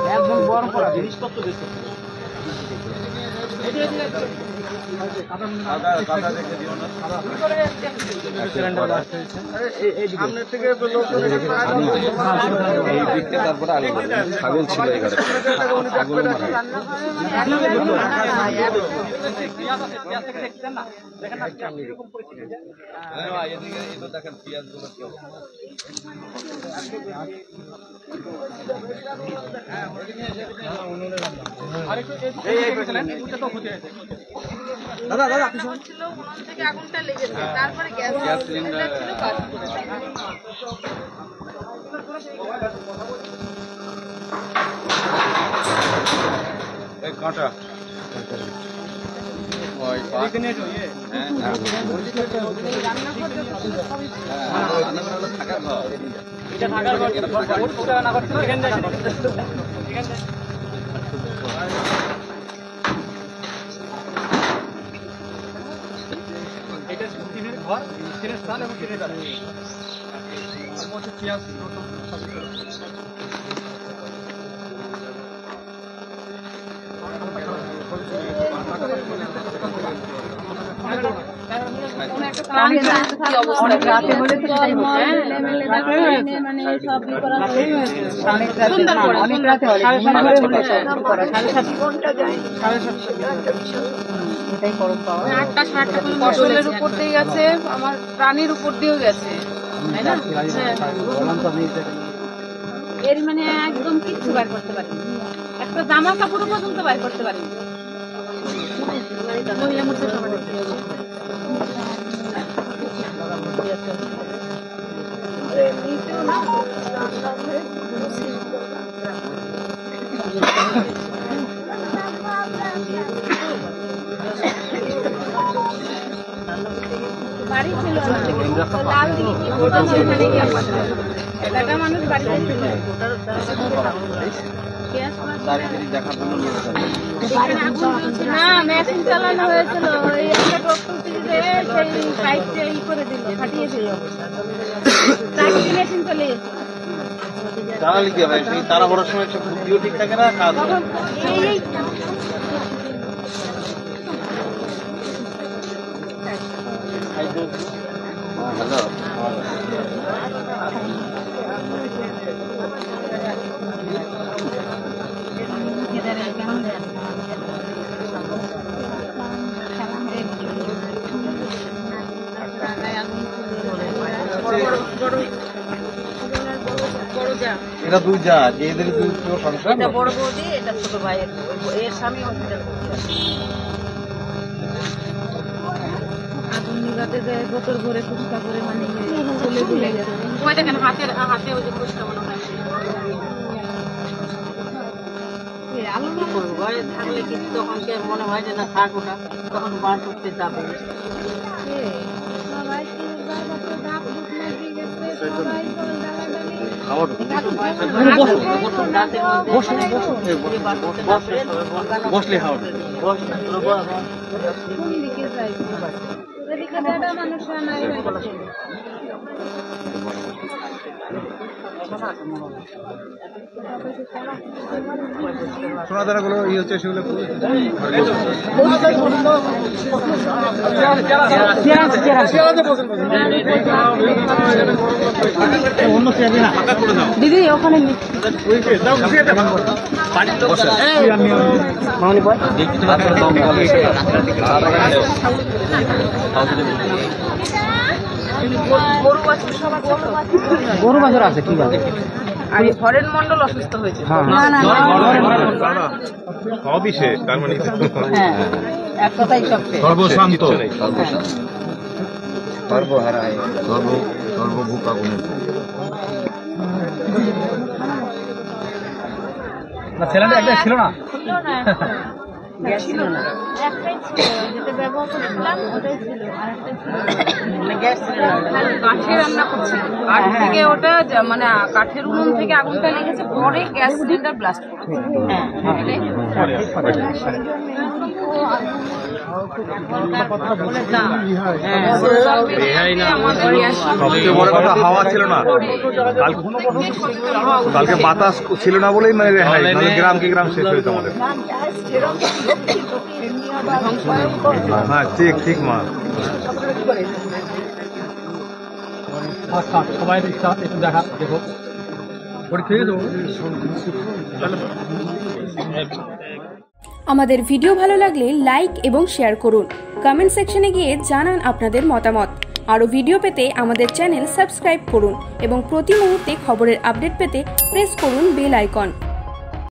একদম বড় পড়া জিনিসপত্র দেখতে ছাগল ছিল দেখেন পেঁয়াজ গুলো দাদা দাদা আগুনটা লেগেছে তারপরে গ্যাস সিলিন্ডার ছিল কাজ করেছে এক কাঁটা ওই পাঁচ থাকার ঘর এটা থাকার ঘর না করছিল এখানে এটা টিনের ঘর টিনের স্থান এবং টিনের ঘর মধ্যে পেঁয়াজ ফসলের উপর দিয়ে গেছে আমার প্রাণীর উপর দিয়েও গেছে তাই না এর মানে একদম কিচ্ছু বাইর করতে পারি একটা জামা কাপড়ও পর্যন্ত বাইর করতে পারি বাড়ি ছিল লাল দিকে এলাকা মানুষ বাড়িতে ছিল না মেশিন চালানো হয়েছিল ওই একটা ট্রাক্টর থেকে সেই সাইডে ই করে দিল ফাটিয়ে দিল মেশিন চলে গেছে জ্বালালি কি হয় তারা বড় সময় বুদ্ধিও ঠিক থাকে না কাজ হ্যালো এটা দুই যা এদের দুই সংসার এটা বড় বৌদি এটা ছোট ভাই এর স্বামী হসপিটাল আগুন নিভাতে যায় বোতল ভরে ফুচকা করে মানে চলে ভুলে গেছে ওই দেখেন হাতে ওই যে ফুচকা মনে হয় আলু না করবো ঘরে থাকলে কিন্তু তখন মনে হয় যে না থাক ওটা তখন বার করতে যাবে বসলে হাওড় সোনাদারা গুলো ই হচ্ছে সেগুলো দিদি ওখানে গরু বাজার আছে ঠিক আছে আর হরেন মন্ডল অসুস্থ হয়েছে সবই সে তার মানে এক কথাই সব সর্বশান্ত সর্বহারায় সর্বভূক আগুনের ছেলেটা একটা ছিল না গ্যাস ছিল না একটাই ছিল যেটা ব্যবহার করছিলাম ওটাই ছিল আরেকটাই ছিল গ্যাস ছিল না কাঠে রান্না করছিল কাঠ থেকে ওটা মানে কাঠের উনুন থেকে আগুনটা লেগেছে পরে গ্যাস সিলিন্ডার ব্লাস্ট করেছে সবচেয়ে বড় কথা হাওয়া ছিল না, কালকে বাতাস ছিল না বলেই মানে রেহাই, নাহলে গ্রামকে গ্রাম শেষ হয়েছে আমাদের। হ্যাঁ ঠিক ঠিক মা। সবাই ইচ্ছা একটু দেখা দেখো আমাদের ভিডিও ভালো লাগলে লাইক এবং শেয়ার করুন। কমেন্ট সেকশনে গিয়ে জানান আপনাদের মতামত। আরও ভিডিও পেতে আমাদের চ্যানেল সাবস্ক্রাইব করুন এবং প্রতি মুহূর্তে খবরের আপডেট পেতে প্রেস করুন বেল আইকন।